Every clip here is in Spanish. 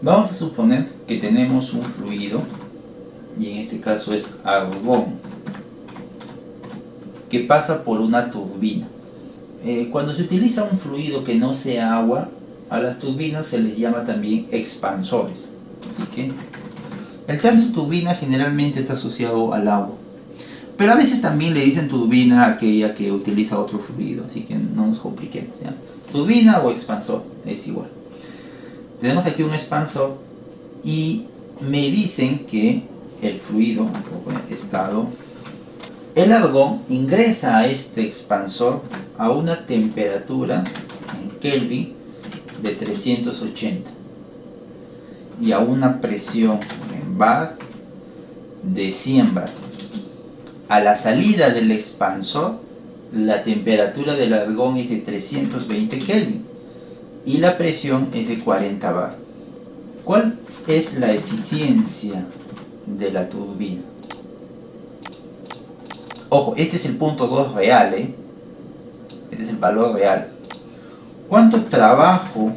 Vamos a suponer que tenemos un fluido, y en este caso es argón, que pasa por una turbina. Cuando se utiliza un fluido que no sea agua, a las turbinas se les llama también expansores. Así que el término turbina generalmente está asociado al agua, pero a veces también le dicen turbina a aquella que utiliza otro fluido, así que no nos compliquemos, ¿ya? Turbina o expansor, es igual. Tenemos aquí un expansor y me dicen que el fluido, voy a poner estado, el argón ingresa a este expansor a una temperatura en Kelvin de 380 y a una presión en bar de 100 bar. A la salida del expansor, la temperatura del argón es de 320 Kelvin y la presión es de 40 bar. ¿Cuál es la eficiencia de la turbina? Ojo, este es el punto 2 real, este es el valor real. ¿Cuánto trabajo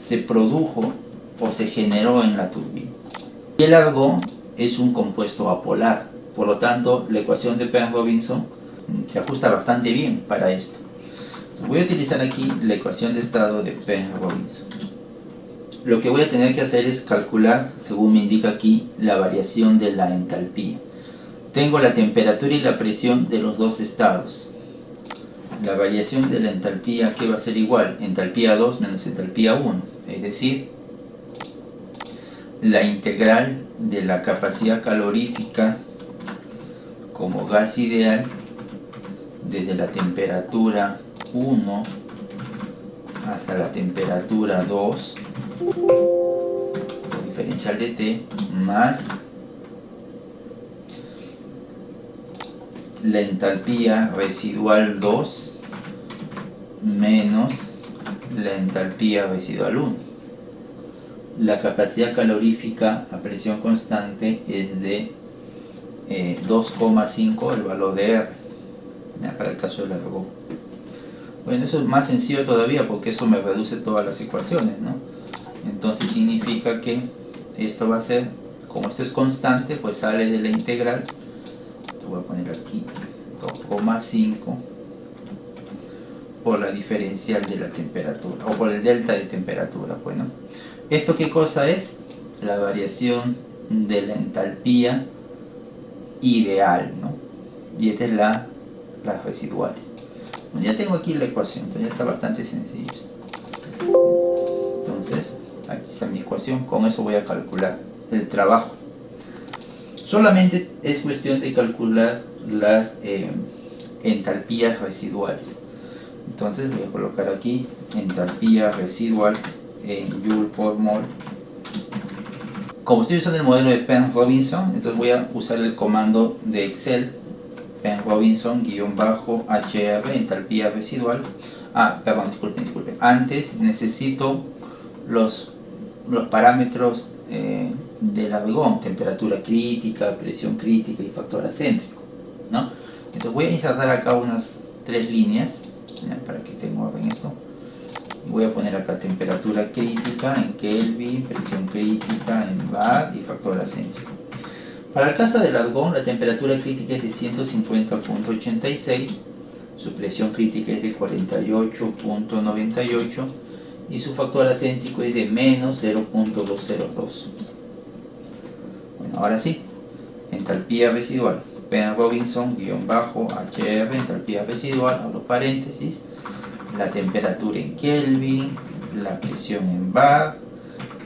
se produjo o se generó en la turbina? El argón es un compuesto apolar, por lo tanto la ecuación de Penrose-Robinson se ajusta bastante bien para esto. Voy a utilizar aquí la ecuación de estado de Penrose-Robinson. Lo que voy a tener que hacer es calcular, según me indica aquí, la variación de la entalpía. Tengo la temperatura y la presión de los dos estados. La variación de la entalpía, que va a ser igual, entalpía 2 menos entalpía 1, es decir, la integral de la capacidad calorífica como gas ideal desde la temperatura 1 hasta la temperatura 2, diferencial de T, más la entalpía residual 2 menos la entalpía residual 1. La capacidad calorífica a presión constante es de 2,5 el valor de R, ¿ya? Para el caso del argón. Bueno, eso es más sencillo todavía porque eso me reduce todas las ecuaciones, ¿no? Entonces significa que esto va a ser, como esto es constante, pues sale de la integral. Voy a poner aquí 2,5 por la diferencial de la temperatura, o por el delta de temperatura. Bueno, ¿esto qué cosa es? La variación de la entalpía ideal, ¿no? Y esta es las residuales. Bueno, ya tengo aquí la ecuación, entonces ya está bastante sencillo. Entonces, aquí está mi ecuación, con eso voy a calcular el trabajo. Solamente es cuestión de calcular las entalpías residuales. Entonces voy a colocar aquí entalpía residual en Joule por mol. Como estoy usando el modelo de Penrose-Robinson, entonces voy a usar el comando de Excel Penrose-HR entalpía residual. Perdón, disculpen. Antes necesito los parámetros del argón: temperatura crítica, presión crítica y factor acéntrico, ¿no? Entonces voy a insertar acá unas 3 líneas, ¿ya? Para que tenga orden esto. Voy a poner acá temperatura crítica en Kelvin, presión crítica en bar y factor acéntrico. Para el caso del argón, la temperatura crítica es de 150.86, su presión crítica es de 48.98 y su factor acéntrico es de menos 0.202. Bueno, ahora sí, entalpía residual, Penrose-HR, entalpía residual, abro paréntesis, la temperatura en Kelvin, la presión en bar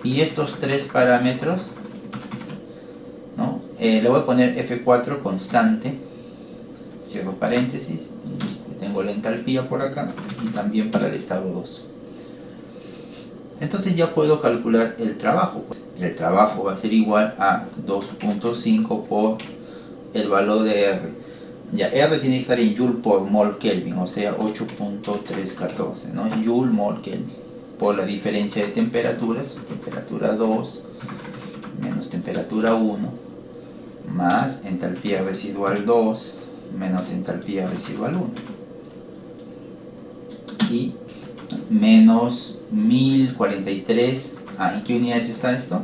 y estos 3 parámetros, ¿no? Le voy a poner F4 constante, cierro paréntesis, tengo la entalpía por acá y también para el estado 2. Entonces ya puedo calcular el trabajo. El trabajo va a ser igual a 2.5 por el valor de R. Ya R tiene que estar en Joule por mol Kelvin, o sea 8.314, ¿no? Joule mol Kelvin, por la diferencia de temperaturas, temperatura 2 menos temperatura 1, más entalpía residual 2 menos entalpía residual 1, y menos 1043 ¿En qué unidades está esto?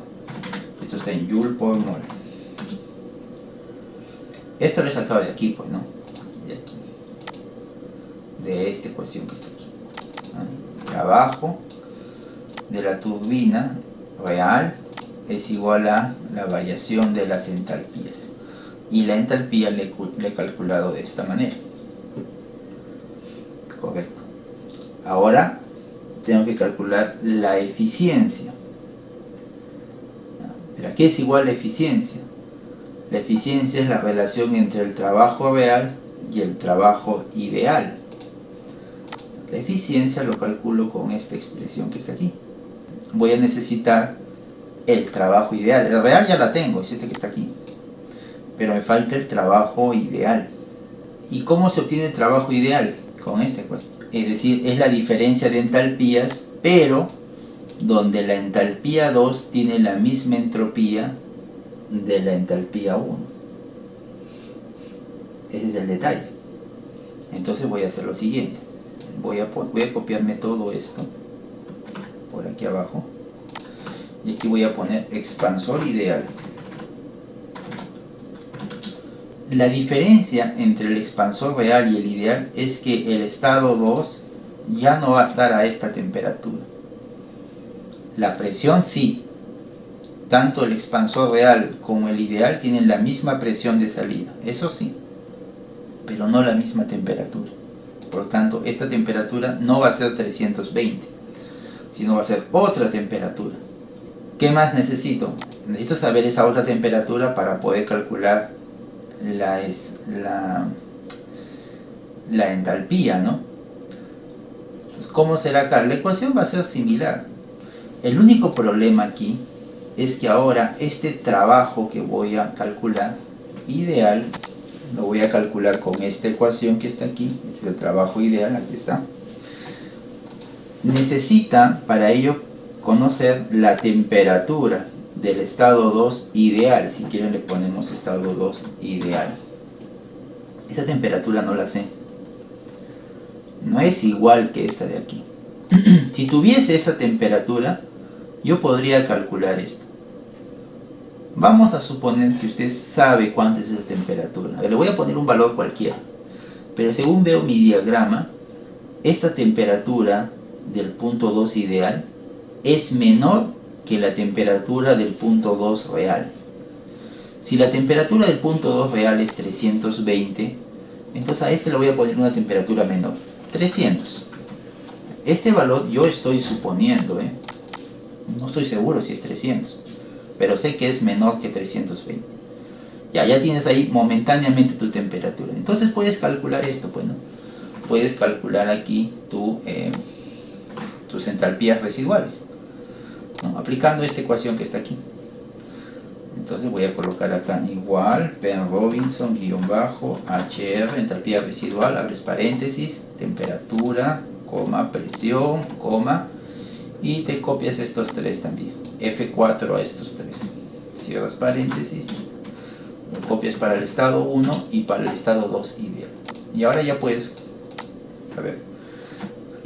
Esto está en Joule por mol. Esto lo he sacado de aquí, pues, ¿no? De aquí. De esta ecuación que está aquí. El trabajo de la turbina real es igual a la variación de las entalpías. Y la entalpía le he calculado de esta manera. Correcto. Ahora tengo que calcular la eficiencia. ¿Pero a qué es igual la eficiencia? La eficiencia es la relación entre el trabajo real y el trabajo ideal. La eficiencia lo calculo con esta expresión que está aquí. Voy a necesitar el trabajo ideal. El real ya la tengo, es este que está aquí. Pero me falta el trabajo ideal. ¿Y cómo se obtiene el trabajo ideal? Con esta ecuación. Es decir, es la diferencia de entalpías, pero donde la entalpía 2 tiene la misma entropía de la entalpía 1. Ese es el detalle. Entonces voy a hacer lo siguiente. Voy a copiarme todo esto por aquí abajo. Y aquí voy a poner expansor ideal. La diferencia entre el expansor real y el ideal es que el estado 2 ya no va a estar a esta temperatura. La presión sí. Tanto el expansor real como el ideal tienen la misma presión de salida. Eso sí. Pero no la misma temperatura. Por lo tanto, esta temperatura no va a ser 320, sino va a ser otra temperatura. ¿Qué más necesito? Necesito saber esa otra temperatura para poder calcular la entalpía, ¿no? Pues, ¿cómo será acá? La ecuación va a ser similar. El único problema aquí es que ahora este trabajo que voy a calcular ideal lo voy a calcular con esta ecuación que está aquí. Este es el trabajo ideal, aquí está. Necesita para ello conocer la temperatura del estado 2 ideal. Si quieren le ponemos estado 2 ideal. Esa temperatura no la sé. No es igual que esta de aquí. Si tuviese esa temperatura, yo podría calcular esto. Vamos a suponer que usted sabe cuánta es esa temperatura. Le voy a poner un valor cualquiera. Pero según veo mi diagrama, esta temperatura del punto 2 ideal es menor que la temperatura del punto 2 real. Si la temperatura del punto 2 real es 320, entonces a este le voy a poner una temperatura menor, 300. Este valor yo estoy suponiendo, no estoy seguro si es 300, pero sé que es menor que 320. Ya tienes ahí momentáneamente tu temperatura. Entonces puedes calcular esto, pues, ¿no? Puedes calcular aquí tus entalpías residuales, ¿no? Aplicando esta ecuación que está aquí. Entonces voy a colocar acá igual Ben Robinson _HR entalpía residual, abres paréntesis, temperatura, coma, presión, coma, y te copias estos tres también, F4 a estos tres, cierras paréntesis, lo copias para el estado 1 y para el estado 2 ideal. Y ahora ya puedes, a ver,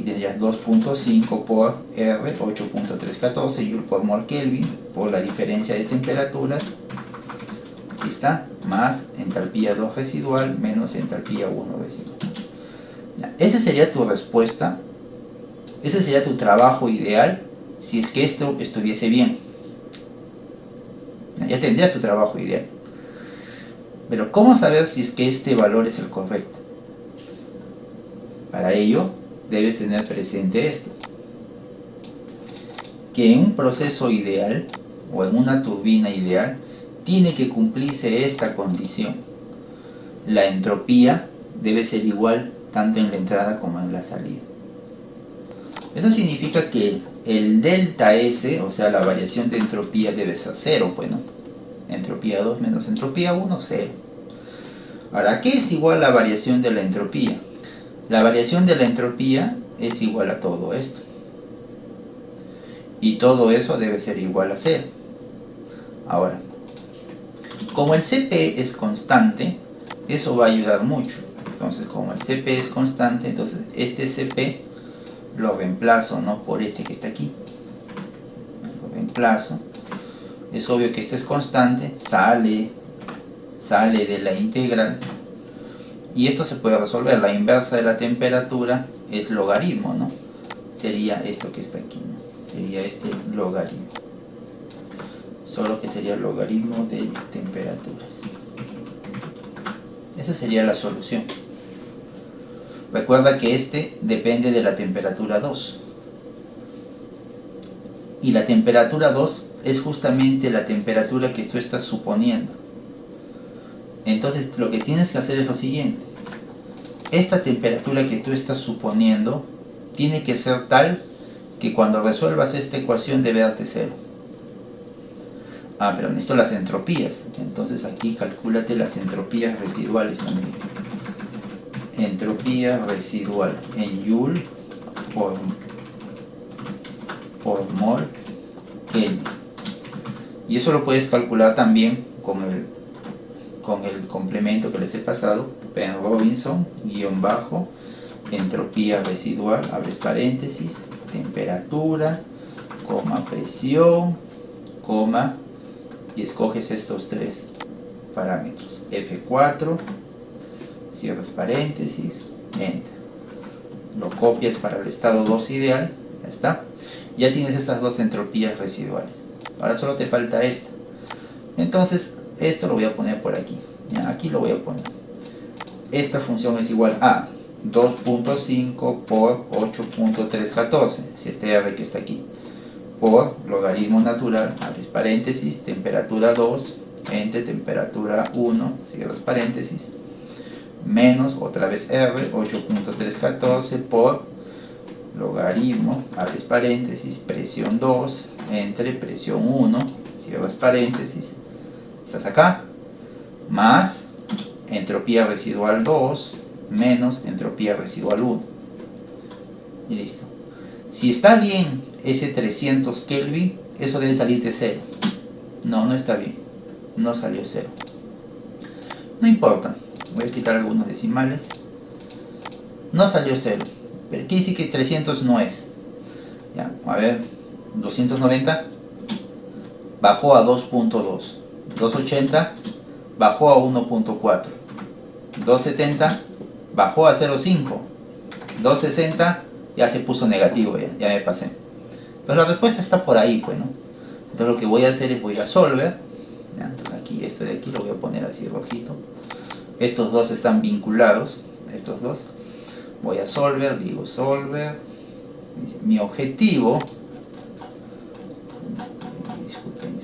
y tendrías 2.5 por R, 8.314 Joule por mol Kelvin, por la diferencia de temperaturas, aquí está, más entalpía 2 residual menos entalpía 1 residual. Ya, esa sería tu respuesta, ese sería tu trabajo ideal si es que esto estuviese bien. Ya tendrías tu trabajo ideal. Pero ¿cómo saber si es que este valor es el correcto? Para ello debes tener presente esto, que en un proceso ideal o en una turbina ideal tiene que cumplirse esta condición: la entropía debe ser igual tanto en la entrada como en la salida. Eso significa que el delta S, o sea la variación de entropía, debe ser 0, pues, ¿no? Entropía 2 menos entropía 1, 0. Ahora, ¿qué es igual a la variación de la entropía? La variación de la entropía es igual a todo esto. Y todo eso debe ser igual a 0. Ahora, como el Cp es constante, eso va a ayudar mucho. Entonces, como el Cp es constante, entonces este Cp lo reemplazo, ¿no?, por este que está aquí. Lo reemplazo. Es obvio que este es constante, sale de la integral. Y esto se puede resolver. La inversa de la temperatura es logaritmo, ¿no? Sería esto que está aquí, ¿no? Sería este logaritmo. Solo que sería el logaritmo de temperaturas. Esa sería la solución. Recuerda que este depende de la temperatura 2. Y la temperatura 2 es justamente la temperatura que tú estás suponiendo. Entonces lo que tienes que hacer es lo siguiente. Esta temperatura que tú estás suponiendo tiene que ser tal que cuando resuelvas esta ecuación debe darte 0. Pero necesito las entropías. Entonces aquí calcúlate las entropías residuales también. Entropía residual en Joule por mol Kelvin. Y eso lo puedes calcular también con el complemento que les he pasado, Penn Robinson, _ entropía residual, abres paréntesis, temperatura, coma, presión, coma, y escoges estos tres parámetros, F4, cierras paréntesis, enter. Lo copias para el estado 2 ideal, ya está. Ya tienes estas dos entropías residuales. Ahora solo te falta esta. Entonces, esto lo voy a poner por aquí. Ya, aquí lo voy a poner. Esta función es igual a 2.5 por 8.314, 7R que está aquí, por logaritmo natural, abres paréntesis, temperatura 2, entre temperatura 1, cierras paréntesis, menos otra vez R, 8.314 por logaritmo, abres paréntesis, presión 2, entre presión 1, cierras paréntesis, estás acá, más entropía residual 2, menos entropía residual 1. Y listo. Si está bien ese 300 Kelvin, eso debe salir de 0. No está bien. No salió 0. No importa. Voy a quitar algunos decimales. No salió 0. Pero aquí dice que 300 no es. Ya, a ver. 290 bajó a 2.2. 280 bajó a 1.4. 270 bajó a 0.5. 260 ya se puso negativo, ya me pasé. Entonces la respuesta está por ahí, pues, ¿no? Entonces lo que voy a hacer es voy a solver. ¿Ya? Entonces aquí, este de aquí lo voy a poner así rojito. Estos dos están vinculados, estos dos. Voy a solver, digo solver. Mi objetivo, disculpen,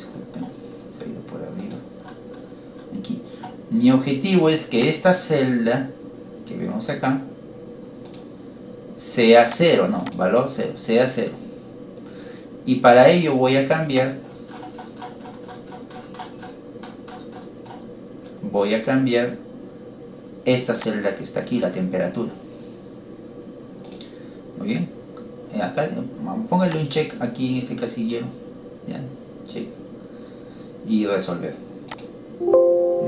se ha ido por arriba. Aquí. Mi objetivo es que esta celda que vemos acá sea 0, no, valor 0, sea 0. Y para ello voy a cambiar esta celda que está aquí, la temperatura. Muy bien. Acá, póngale un check aquí en este casillero. Ya, check. Y resolver.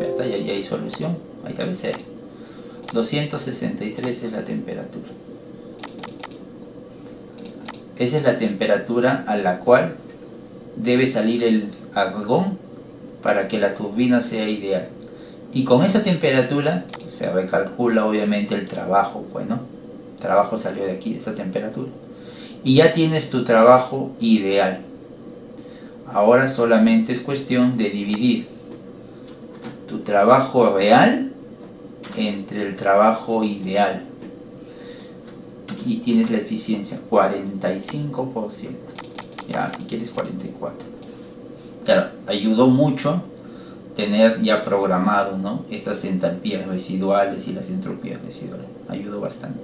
Ya está, ya hay solución. Ahí está, 0. 263 es la temperatura. Esa es la temperatura a la cual debe salir el argón para que la turbina sea ideal. Y con esa temperatura se recalcula obviamente el trabajo, pues, ¿no? El trabajo salió de aquí, de esta temperatura. Y ya tienes tu trabajo ideal. Ahora solamente es cuestión de dividir tu trabajo real entre el trabajo ideal. Y tienes la eficiencia 45%. Ya, si quieres 44%. Claro, ayudó mucho tener ya programado, ¿no?, estas entalpías residuales y las entropías residuales. Ayudó bastante.